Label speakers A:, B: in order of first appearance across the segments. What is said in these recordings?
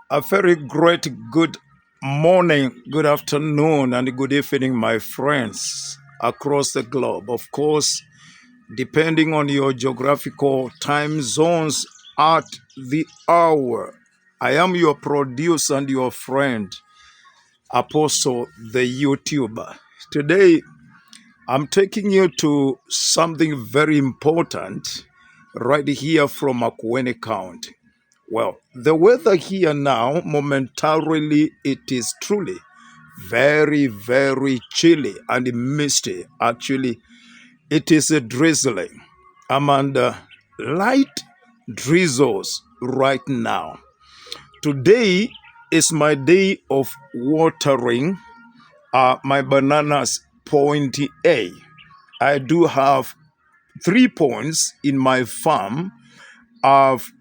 A: A very great good morning, good afternoon, and good evening, my friends across the globe. Of course, depending on your geographical time zones at the hour. I am your producer and your friend, Apostle the YouTuber. Today, I'm taking you to something very important right here from Makueni County. Well, the weather here now, momentarily, it is truly very, very chilly and misty. Actually, it is a drizzling. I'm under light drizzles right now. Today is my day of watering my bananas point A. I do have 3 points in my farm. I've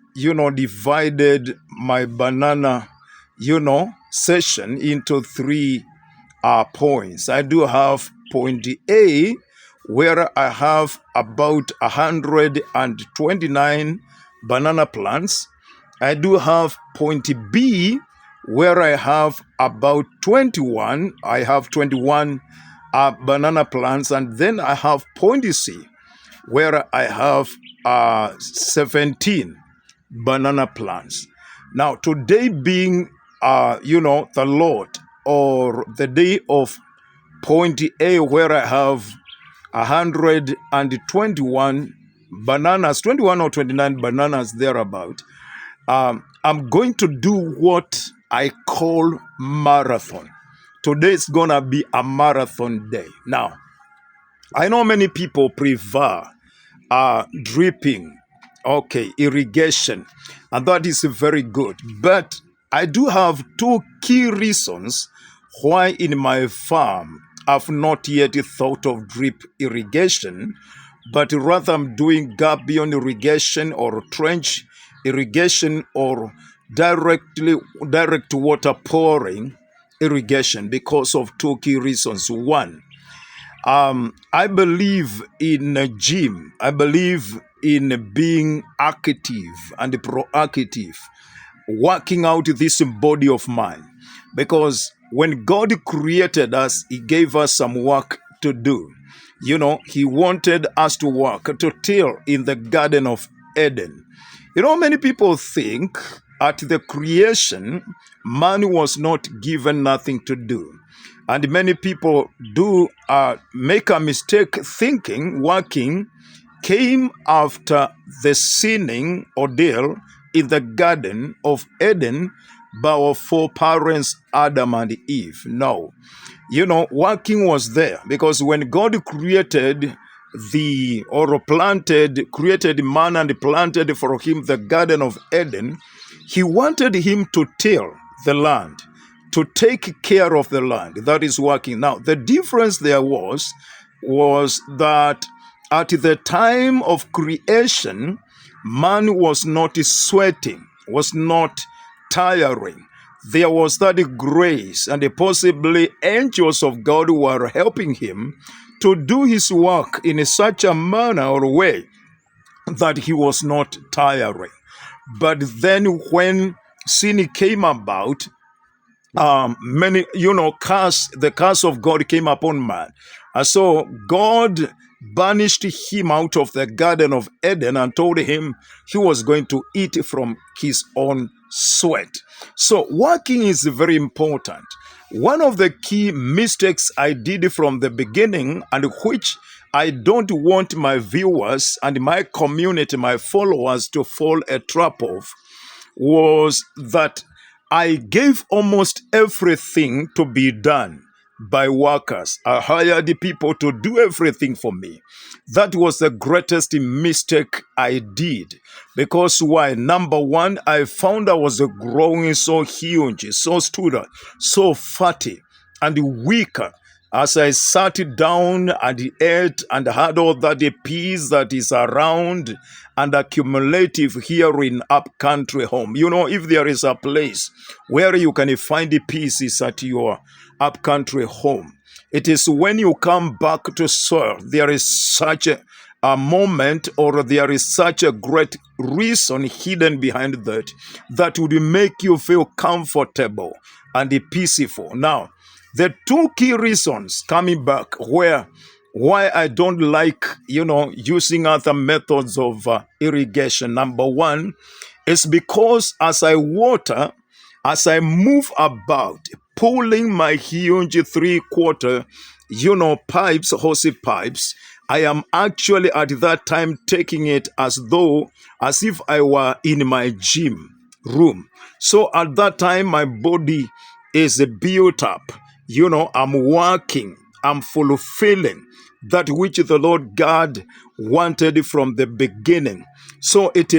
A: divided my banana session into three points. I do have point A, where I have about 129 banana plants. I do have point B, where I have about 21. I have 21 banana plants, and then I have point C, where I have 17 banana plants. Now, today being, the Lord, or the day of point A, where I have 121 bananas, 21 or 29 bananas thereabout, I'm going to do what I call marathon. Today is going to be a marathon day. Now, I know many people prefer dripping, irrigation, and that is very good. But I do have two key reasons why in my farm I've not yet thought of drip irrigation, but rather I'm doing gabion irrigation or trench irrigation or direct water pouring irrigation because of two key reasons. One, I believe in a gym. I believe in being active and proactive, working out this body of mine. Because when God created us, He gave us some work to do. He wanted us to work, to till in the Garden of Eden. Many people think at the creation, man was not given nothing to do. And many people do make a mistake thinking working came after the sinning ordeal in the Garden of Eden by our foreparents Adam and Eve. No. Working was there because when God created created man and planted for him the Garden of Eden, He wanted him to till the land, to take care of the land. That is working. Now, the difference there was that at the time of creation, man was not sweating, was not tiring. There was that grace, and possibly angels of God were helping him to do his work in such a manner or way that he was not tiring. But then when sin came about, the curse of God came upon man. And so God banished him out of the Garden of Eden and told him he was going to eat from his own sweat. So working is very important. One of the key mistakes I did from the beginning, and which I don't want my viewers and my community, my followers, to fall a trap of, was that I gave almost everything to be done by workers. I hired people to do everything for me. That was the greatest mistake I did. Because why? Number one, I found I was growing so huge, so stood, so fatty and weaker. As I sat down and ate and had all that peace that is around and accumulative here in upcountry home. If there is a place where you can find peace, is at your upcountry home. It is when you come back to soil, there is such a moment, or there is such a great reason hidden behind that would make you feel comfortable and peaceful. Now, the two key reasons coming back why I don't like, using other methods of irrigation. Number one is because as I water, as I move about, pulling my huge 3/4, pipes, hose pipes, I am actually at that time taking it as if I were in my gym room. So at that time, my body is built up. I'm working, I'm fulfilling that which the Lord God wanted from the beginning. So it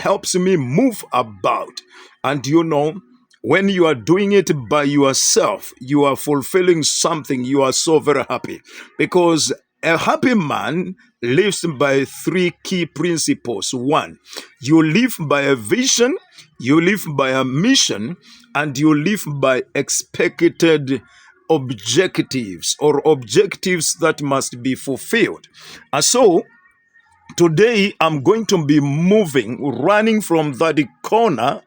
A: helps me move about. And when you are doing it by yourself, you are fulfilling something. You are so very happy, because a happy man lives by three key principles. One, you live by a vision, you live by a mission, and you live by expected objectives, or objectives that must be fulfilled. And so today I'm going to be running from that corner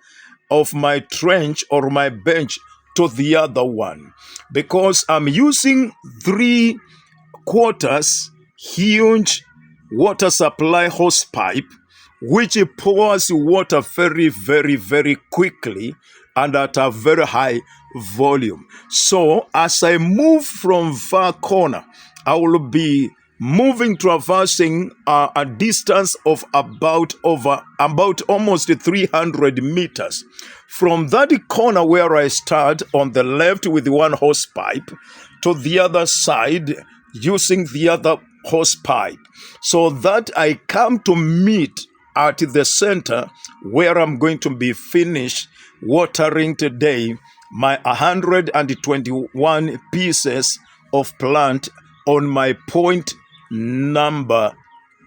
A: of my trench or my bench to the other one, because I'm using 3/4 huge water supply hose pipe, which pours water very, very, very quickly and at a very high volume. So as I move from far corner, I will be traversing a distance of about almost 300 meters. From that corner where I start on the left with one hose pipe to the other side using the other hose pipe, so that I come to meet at the center where I'm going to be finished watering today my 121 pieces of plant on my point number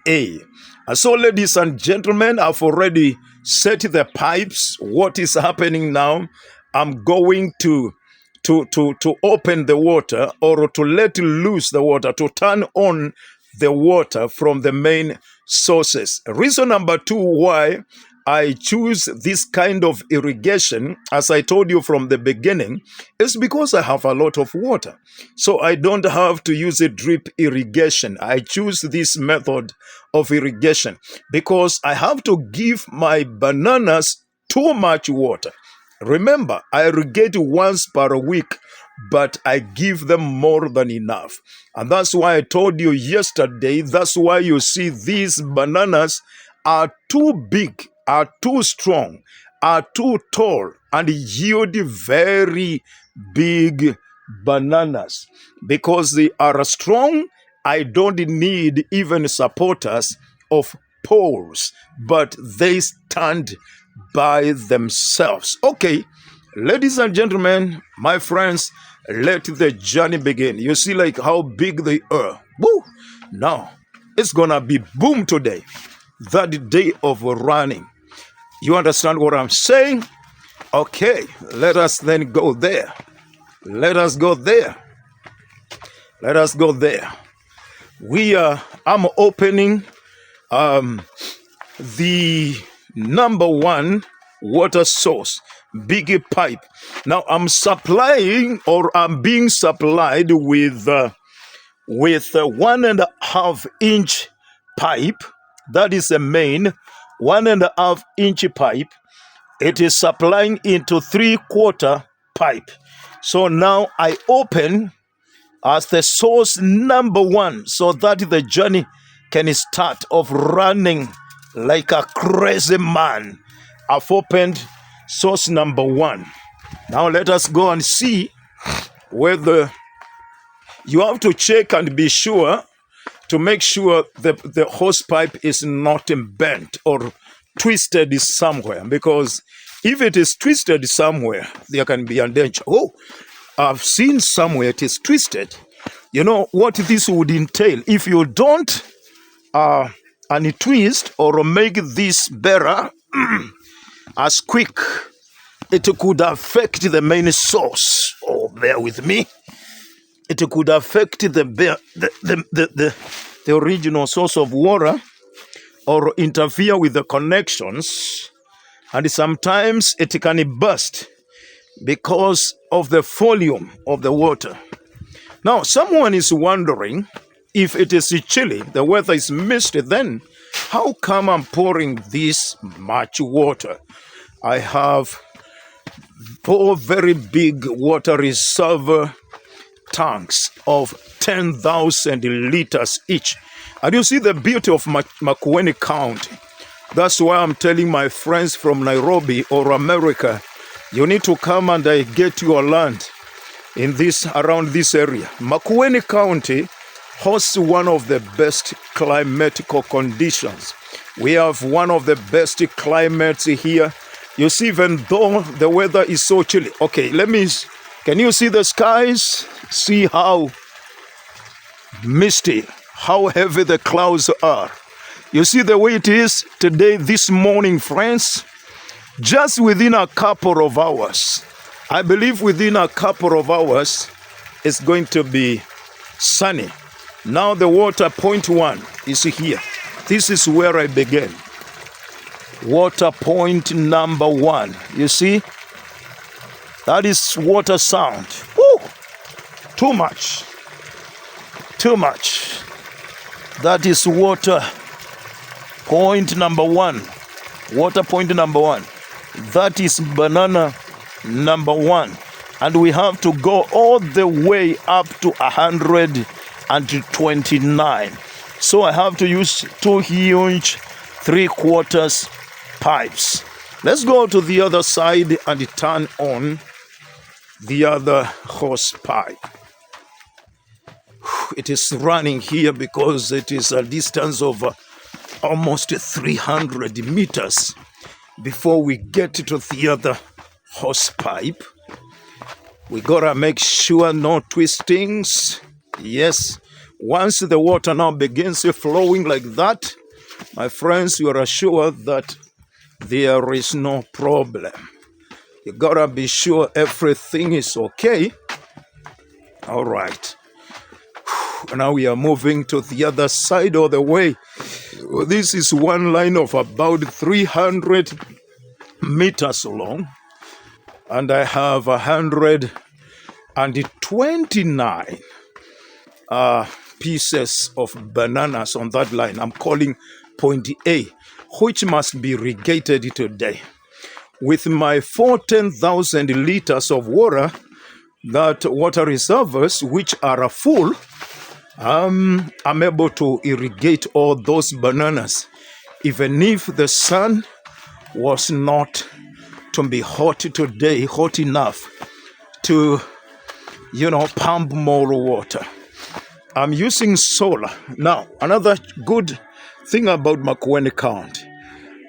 A: A. So, ladies and gentlemen, I've already set the pipes. What is happening now? I'm going to open the water, or to let loose the water, to turn on the water from the main sources. Reason number two why I choose this kind of irrigation, as I told you from the beginning, is because I have a lot of water. So I don't have to use a drip irrigation. I choose this method of irrigation because I have to give my bananas too much water. Remember, I irrigate once per week, but I give them more than enough. And that's why I told you yesterday, that's why you see these bananas are too big, are too strong, are too tall, and yield very big bananas. Because they are strong, I don't need even supporters of poles, but they stand by themselves. Okay, ladies and gentlemen, my friends, let the journey begin. You see like how big they are. Woo! Now, it's gonna be boom today. That day of running. You understand what I'm saying? Okay, let us then go there. Let us go there. Let us go there. I'm opening the number one water source, big pipe. Now I'm being supplied with 1.5 inch pipe. That is the main 1.5 inch pipe. It is supplying into 3/4 pipe. So now I open as the source number one, so that the journey can start of running like a crazy man. I've opened source number one. Now let us go and see whether you have to check and be sure to make sure the hose pipe is not bent or twisted somewhere, because if it is twisted somewhere, there can be a danger. Oh, I've seen somewhere it is twisted. You know what this would entail if you don't twist or make this better as quick. It could affect the main source. Oh, bear with me. It could affect the the original source of water or interfere with the connections, and sometimes it can burst because of the volume of the water. Now, someone is wondering, if it is chilly, the weather is misty, then how come I'm pouring this much water? I have 4 very big water reserve tanks of 10,000 liters each. And you see the beauty of Makueni County. That's why I'm telling my friends from Nairobi or America, you need to come and get your land in this, around this area. Makueni County hosts one of the best climatical conditions. We have one of the best climates here. You see, even though the weather is so chilly. Okay, can you see the skies? See how misty, how heavy the clouds are. You see the way it is today, this morning, friends? Just within a couple of hours, I believe within a couple of hours, it's going to be sunny. Now the water point 1 is here. This is where I began. Water point number 1. You see? That is water sound. Woo! Too much. Too much. That is water point number 1. Water point number 1. That is banana number 1. And we have to go all the way up to 129. So I have to use 2 huge 3/4 pipes. Let's go to the other side and turn on the other hose pipe. It is running here because it is a distance of almost 300 meters before we get to the other hose pipe. We gotta make sure no twistings. Yes, once the water now begins flowing like that, my friends, you are assured that there is no problem. You gotta be sure everything is okay. All right. Now we are moving to the other side of the way. This is one line of about 300 meters long, and I have 129 pieces of bananas on that line. I'm calling point A, which must be irrigated today. With my 10,000 liters of water, that water reservoirs, which are full, I'm able to irrigate all those bananas, even if the sun was not to be hot today, hot enough to, pump more water. I'm using solar. Now, another good thing about Makueni County,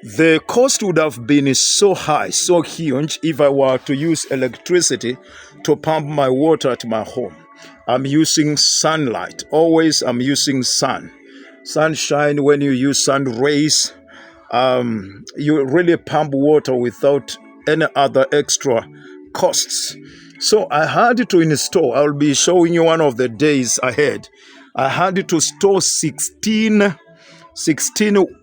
A: the cost would have been so high, so huge, if I were to use electricity to pump my water at my home. I'm using sunlight. Always I'm using sunshine. When you use sun rays, you really pump water without any other extra costs. So I had to install, I'll be showing you one of the days ahead. I had to store 16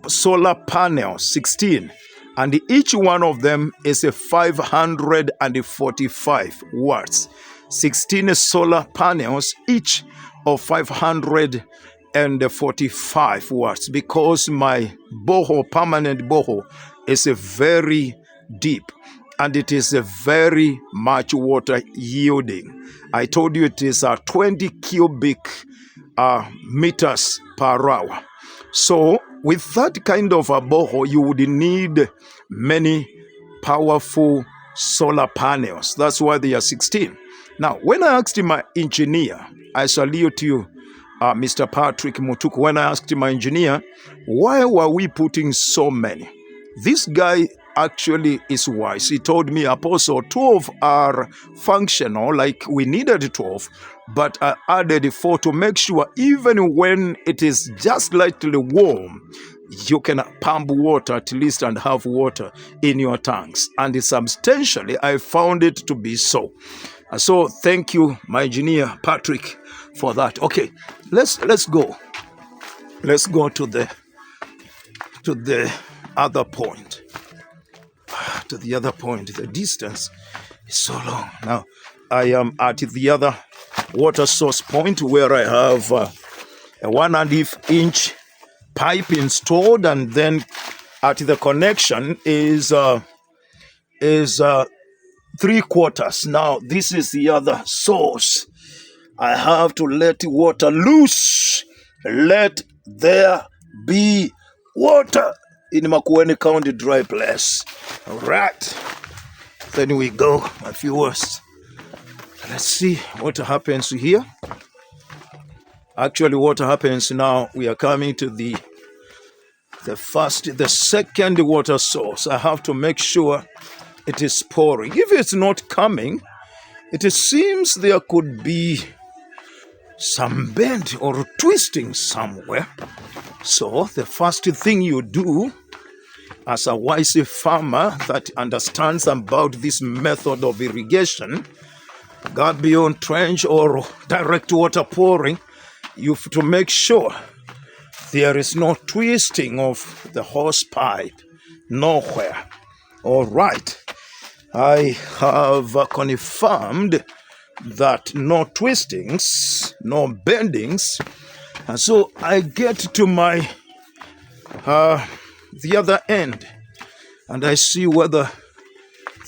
A: solar panels, 16. And each one of them is a 545 watts. 16 solar panels, each of 545 watts, because my permanent borehole is a very deep, and it is a very much water yielding. I told you it is 20 cubic meters per hour. So with that kind of a borehole, you would need many powerful solar panels. That's why they are 16. Now, when I asked my engineer, I salute you, Mr. Patrick Mutuku. When I asked my engineer, why were we putting so many? This guy actually is wise. He told me, Apostle, 12 are functional, like we needed 12, but I added 4 to make sure even when it is just slightly warm, you can pump water at least and have water in your tanks. And substantially, I found it to be so. So thank you, my engineer, Patrick, for that. Okay, let's go. let's go to the other point. To the other point. The distance is so long. Now, I am at the other water source point where I have a 1.5-inch pipe installed, and then at the connection is 3/4. Now, this is the other source. I have to let water loose. Let there be water in Makueni County dry place. All right. Then we go, my viewers. Let's see what happens here. Actually, what happens now, we are coming to the second water source. I have to make sure it is pouring. If it's not coming, it seems there could be some bend or twisting somewhere. So the first thing you do as a wise farmer that understands about this method of irrigation, God beyond trench or direct water pouring, you have to make sure there is no twisting of the hose pipe. Nowhere. All right. I have confirmed that no twistings, no bendings. And so I get to my the other end, and I see whether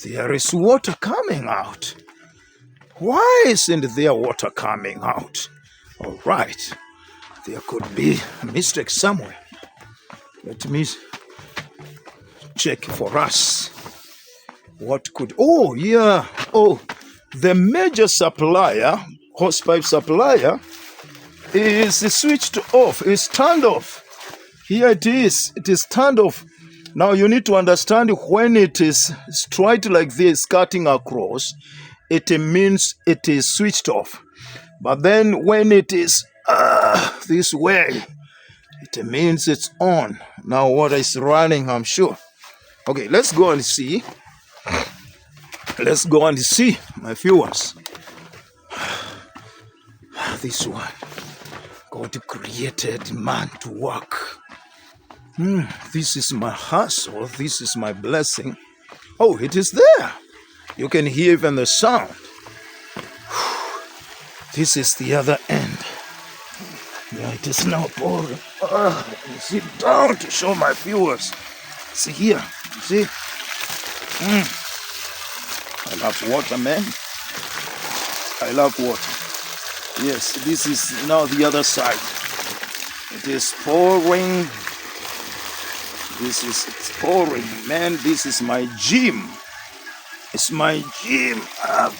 A: there is water coming out. Why isn't there water coming out? All right, there could be a mistake somewhere. Let me check for us. What could, oh yeah, oh, the major supplier, hosepipe supplier, is switched off, is turned off. Here it is turned off. Now you need to understand when it is straight like this, cutting across, it means it is switched off. But then when it is this way, it means it's on. Now water is running, I'm sure. Okay, let's go and see. Let's go and see, my viewers. This one. God created man to work. This is my hustle. This is my blessing. Oh, it is there. You can hear even the sound. This is the other end. Yeah, it is now pouring. Let me sit down to show my viewers. See here. See? I love water, man. I love water. Yes, this is now the other side. It is pouring. It's pouring, man. This is my gym. It's my gym. I have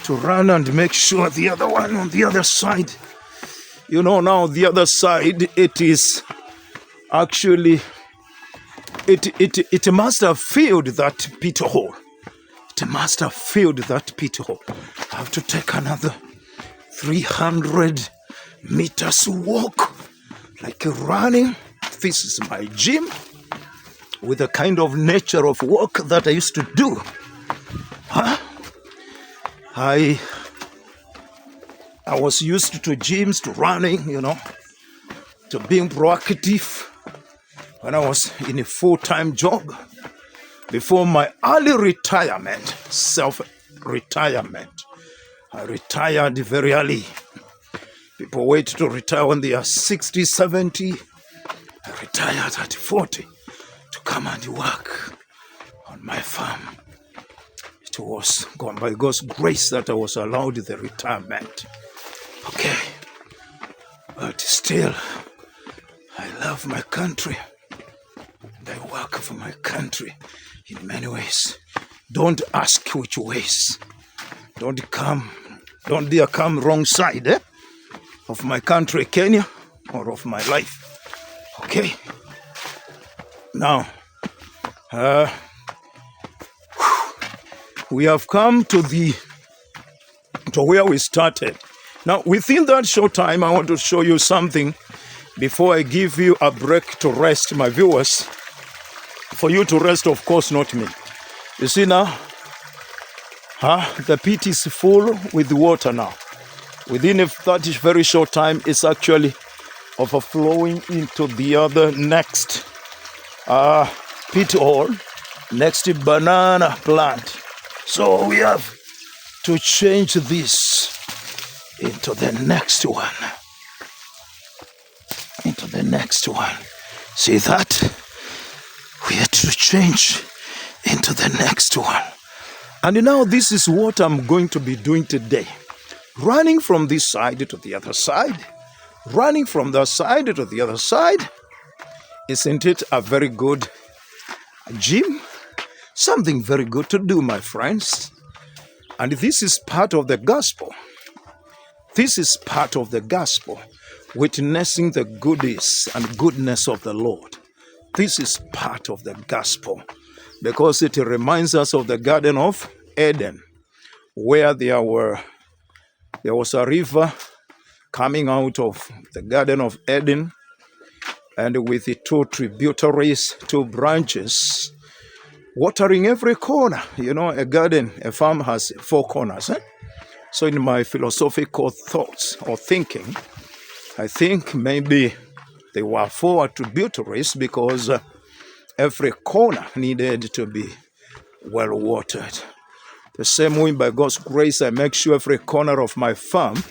A: to run and make sure the other one on the other side. You know, now the other side, it is actually, it must have filled that pit hole. It must have filled that pit hole. I have to take another 300 meters walk, like running. This is my gym with the kind of nature of work that I used to do. I was used to gyms, to running, you know, to being proactive when I was in a full-time job. Before my early retirement, self-retirement, I retired very early. People wait to retire when they are 60, 70. I retired at 40 to come and work on my farm. It was gone by God's grace that I was allowed the retirement. Okay. But still, I love my country. And I work for my country in many ways. Don't ask which ways. Don't dare come wrong side of my country, Kenya, or of my life. Okay. Now, we have come to where we started. Now, within that short time, I want to show you something before I give you a break to rest, my viewers. For you to rest, of course, not me. You see now, the pit is full with water now. Within that very short time, it's actually overflowing into the other next pit hole, next banana plant. So we have to change this into the next one. Into the next one. See that? We have to change into the next one. And now this is what I'm going to be doing today. Running from this side to the other side. Running from the side to the other side. Isn't it a very good gym? Something very good to do, my friends. And this is part of the gospel. This is part of the gospel. Witnessing the goodies and goodness of the Lord. This is part of the gospel. Because it reminds us of the Garden of Eden. Where there was a river coming out of the Garden of Eden. And with the two tributaries, two branches, watering every corner. You know, a garden, a farm has four corners. So in my philosophical thoughts or thinking, I think maybe there were four tributaries because every corner needed to be well watered. The same way, by God's grace, I make sure every corner of my farm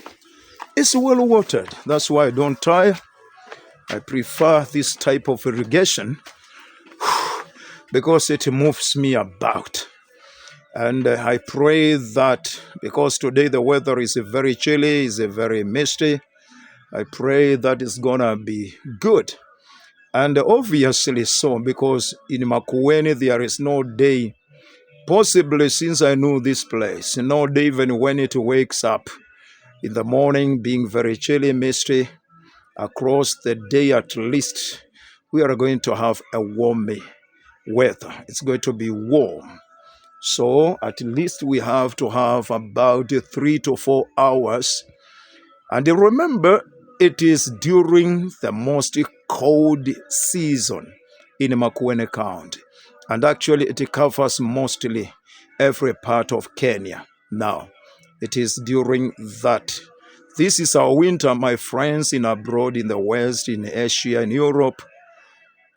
A: is well watered. That's why I don't tire. I prefer this type of irrigation because it moves me about. And I pray that because today the weather is very chilly, is very misty, I pray that it's gonna be good. And obviously so, because in Makueni there is no day, possibly since I know this place, no day even when it wakes up in the morning being very chilly, misty, across the day at least, we are going to have a warm weather. It's going to be warm. So at least we have to have about 3 to 4 hours. And remember, it is during the most cold season in Makueni County. And actually it covers mostly every part of Kenya. Now, it is during that. This is our winter, my friends, in abroad, in the West, in Asia, in Europe,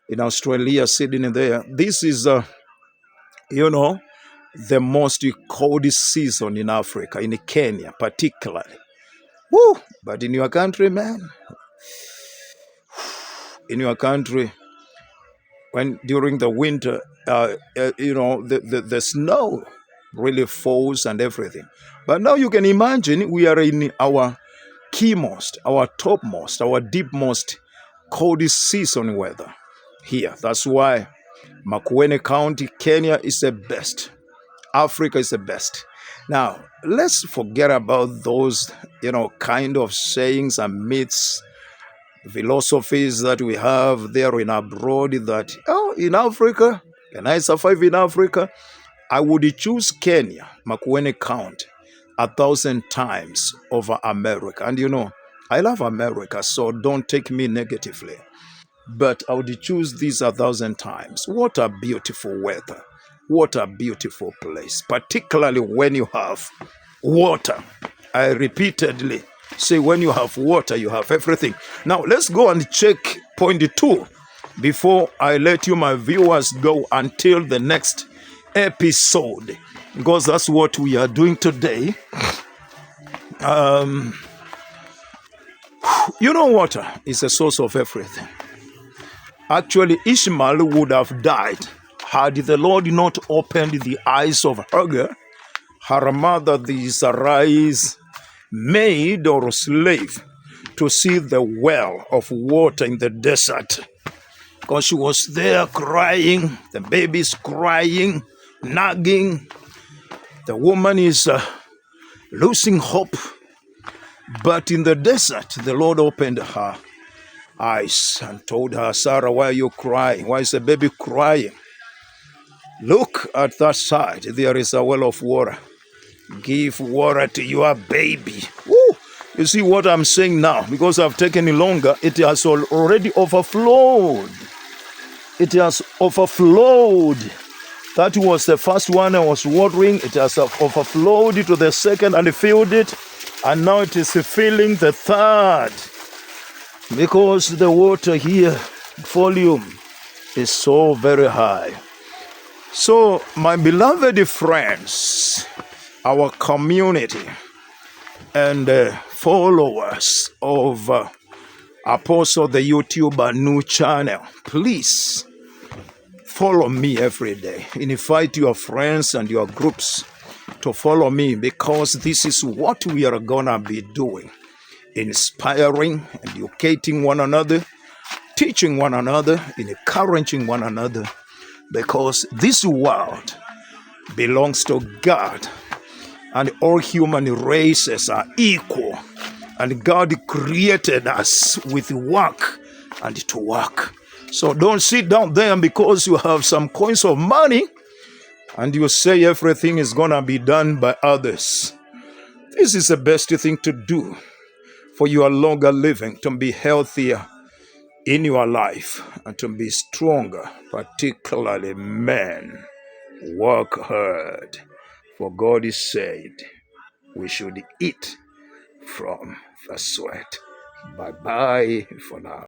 A: in Australia, Sydney there. This is, the most cold season in Africa, in Kenya particularly. Woo! But in your country, man, in your country, when during the winter, the snow really falls and everything. But now you can imagine we are in our keymost, our topmost, our deepmost coldest season weather here. That's why Makueni County, Kenya is the best. Africa is the best. Now, let's forget about those, kind of sayings and myths, philosophies that we have there in abroad that, in Africa, can I survive in Africa? I would choose Kenya, Makueni County, 1,000 times over America. And I love America, so don't take me negatively. But I would choose this 1,000 times. What a beautiful weather. What a beautiful place, particularly when you have water. I repeatedly say when you have water, you have everything. Now, let's go and check point 2 before I let you, my viewers, go until the next episode, because that's what we are doing today. Water is a source of everything. Actually, Ishmael would have died had the Lord not opened the eyes of Hagar, her mother, the Sarai's maid or slave, to see the well of water in the desert. Because she was there crying, the baby's crying, nagging. The woman is losing hope. But in the desert, the Lord opened her eyes and told her, Sarah, why are you crying? Why is the baby crying? Look at that side. There is a well of water. Give water to your baby. Woo! You see what I'm saying now? Because I've taken it longer, it has already overflowed. It has overflowed. That was the first one I was watering. It has overflowed to the second and filled it. And now it is filling the third. because the water here volume is so very high. So, my beloved friends, our community and followers of Apostle the YouTuber new channel, please follow me every day. Invite your friends and your groups to follow me, because this is what we are gonna be doing. Inspiring, educating one another, teaching one another, encouraging one another, because this world belongs to God and all human races are equal, and God created us with work and to work. So don't sit down there because you have some coins of money and you say everything is gonna be done by others. This is the best thing to do for your longer living, to be healthier in your life and to be stronger, particularly men. Work hard, for God is said we should eat from the sweat. Bye bye for now.